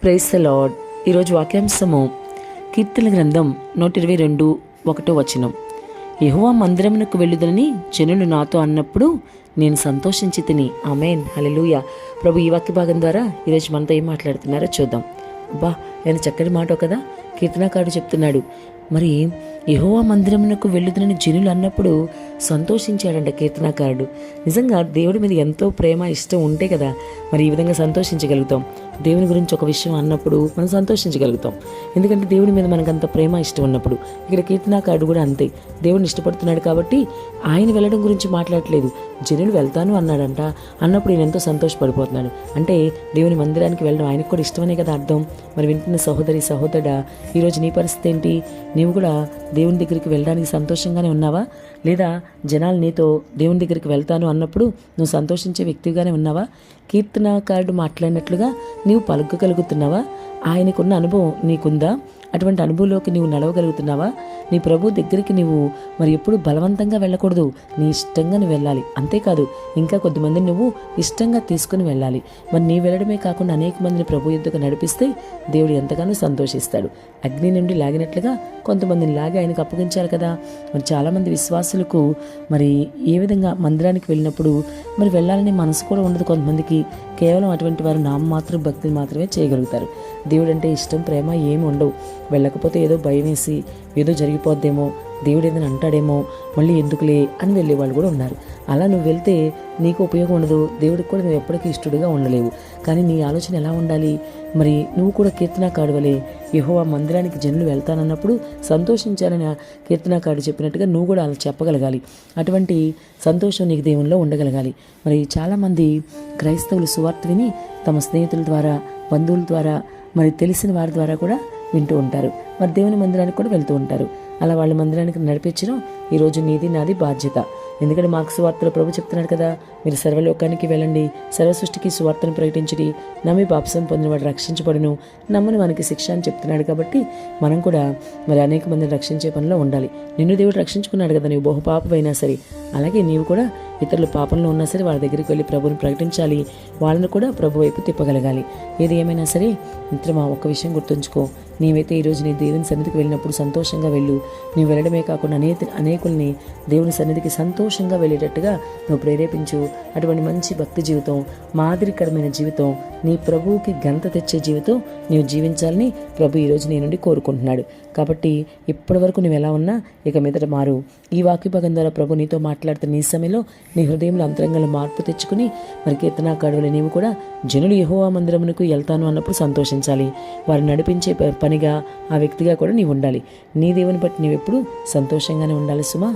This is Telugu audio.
Praise the lord. ఈరోజు వాక్యాంశము కీర్తన గ్రంథం 122:1 యెహోవా మందిరమునకు వెళ్ళుదనని జనులు నాతో అన్నప్పుడు నేను సంతోషించి తిని. ఆమేన్, హల్లెలూయా. ప్రభు ఈ వాక్య భాగం ద్వారా ఈరోజు మనతో ఏం మాట్లాడుతున్నారో చూద్దాం. అబ్బా, ఎంత చక్కటి మాట కదా. కీర్తనకారుడు చెప్తున్నాడు, మరి యెహోవా మందిరమునకు వెళ్ళుదనని జనులు అన్నప్పుడు సంతోషించాడంట కీర్తనకారుడు. నిజంగా దేవుడి మీద ఎంతో ప్రేమ ఇష్టం ఉంటే కదా మరి ఈ విధంగా సంతోషించగలుగుతాం. దేవుని గురించి ఒక విషయం అన్నప్పుడు మనం సంతోషించగలుగుతాం, ఎందుకంటే దేవుడి మీద మనకు అంత ప్రేమ ఇష్టం ఉన్నప్పుడు. ఇక్కడ కీర్తనకారుడు కూడా అంతే, దేవుడిని ఇష్టపడుతున్నాడు కాబట్టి ఆయన వెళ్ళడం గురించి మాట్లాడట్లేదు, జనులు వెళ్తాను అన్నాడంట. అన్నప్పుడు ఈయన ఎంతో సంతోషపడిపోతున్నాడు. అంటే దేవుని మందిరానికి వెళ్ళడం ఆయనకు కూడా ఇష్టమనే కదా అర్థం. మరి వింటున్న సహోదరి సహోదరుడా, ఈరోజు నీ పరిస్థితి ఏంటి? నీవు కూడా దేవుని దగ్గరికి వెళ్ళడానికి సంతోషంగానే ఉన్నావా? లేదా జనాలు నీతో దేవుని దగ్గరికి వెళ్తాను అన్నప్పుడు నువ్వు సంతోషించే వ్యక్తిగానే ఉన్నావా? కీర్తనకారుడు మాట్లాడినట్లుగా నీవు పలుకగలుగుతున్నావా? ఆయనకున్న అనుభవం నీకుందా? అటువంటి అనుభవంలోకి నీవు నడవగలుగుతున్నావా? నీ ప్రభు దగ్గరికి నీవు మరి ఎప్పుడు బలవంతంగా వెళ్ళకూడదు, నీ ఇష్టంగా నువ్వు వెళ్ళాలి. అంతేకాదు, ఇంకా కొద్దిమందిని నువ్వు ఇష్టంగా తీసుకుని వెళ్ళాలి. మరి నీ వెళ్ళడమే కాకుండా అనేక మందిని ప్రభు యుద్ధకు నడిపిస్తే దేవుడు ఎంతగానో సంతోషిస్తాడు. అగ్ని నుండి లాగినట్లుగా కొంతమందిని లాగి ఆయనకు అప్పగించారు కదా. మరి చాలామంది విశ్వాసులకు మరి ఏ విధంగా మందిరానికి వెళ్ళినప్పుడు మరి వెళ్ళాలనే మనసు కూడా ఉండదు కొంతమందికి. కేవలం అటువంటి వారు నామమాత్రం భక్తిని మాత్రమే చేయగలుగుతారు. దేవుడు అంటే ఇష్టం, ప్రేమ ఏమి ఉండవు. వెళ్ళకపోతే ఏదో భయం వేసి ఏదో జరిగిపోద్దేమో, దేవుడు ఏదైనా అంటాడేమో, మళ్ళీ ఎందుకులే అని వెళ్ళే వాళ్ళు కూడా ఉన్నారు. అలా నువ్వు వెళ్తే నీకు ఉపయోగం ఉండదు, దేవుడికి కూడా నువ్వు ఎప్పటికీ ఇష్టడుగా ఉండలేవు. కానీ నీ ఆలోచన ఎలా ఉండాలి? మరి నువ్వు కూడా కీర్తనకారుడు వలె యెహోవా మందిరానికి జనులు వెళ్తానన్నప్పుడు సంతోషించాలని కీర్తనకారుడు చెప్పినట్టుగా నువ్వు కూడా అలా చెప్పగలగాలి. అటువంటి సంతోషం నీకు దేవునిలో ఉండగలగాలి. మరి చాలామంది క్రైస్తవులు సువార్త విని తమ స్నేహితుల ద్వారా, బంధువుల ద్వారా, మరి తెలిసిన వారి ద్వారా కూడా వింటూ ఉంటారు. మరి దేవుని మందిరానికి కూడా వెళ్తూ ఉంటారు. అలా వాళ్ళ మందిరానికి నడిపించడం ఈరోజు నీది నాది బాధ్యత. ఎందుకంటే మాకు సువార్తలో ప్రభు చెప్తున్నాడు కదా, మీరు సర్వలోకానికి వెళ్ళండి, సర్వ సృష్టికి సువార్తను ప్రకటించడి, నమ్మి బాప్సం పొందినవాడు రక్షించబడును, నమ్మని మనకి శిక్ష అని చెప్తున్నాడు. కాబట్టి మనం కూడా మరి అనేక మందిని రక్షించే పనిలో ఉండాలి. నిన్ను దేవుడు రక్షించుకున్నాడు కదా, నీవు బహుపాపమైనా సరే. అలాగే నీవు కూడా ఇతరులు పాపంలో ఉన్నా సరే వాళ్ళ దగ్గరికి వెళ్ళి ప్రభుని ప్రకటించాలి, వాళ్ళని కూడా ప్రభు వైపు తిప్పగలగాలి. ఏది ఏమైనా సరే మిత్రమా, ఒక్క విషయం గుర్తుంచుకో, నీవైతే ఈరోజు నీ దేవుని సన్నిధికి వెళ్ళినప్పుడు సంతోషంగా వెళ్ళు. నీవు వెళ్ళడమే కాకుండా అనేకుల్ని దేవుని సన్నిధికి సంతోషంగా వెళ్ళేటట్టుగా నువ్వు ప్రేరేపించు. అటువంటి మంచి భక్తి జీవితం, మాదిరికరమైన జీవితం, నీ ప్రభువుకి ఘనత తెచ్చే జీవితం నీవు జీవించాలని ప్రభు ఈరోజు నీ నుండి కోరుకుంటున్నాడు. కాబట్టి ఇప్పటి వరకు నువ్వు ఎలా ఉన్నా ఇక మీదట మారు. ఈ వాక్యభాగం ద్వారా ప్రభు నీతో మాట్లాడుతున్న ఈ సమయంలో నీ హృదయంలో అంతరంగంలో మార్పు తెచ్చుకుని మరి కీర్తనకారుడు నీవు కూడా జనులు యెహోవా మందిరమునకు వెళ్తాను అన్నప్పుడు సంతోషించాలి. వారు నడిపించే పనిగా ఆ వ్యక్తిగా కూడా నీవు ఉండాలి. నీ దేవుని బట్టి నీవు ఎప్పుడు సంతోషంగానే ఉండాలి సుమా.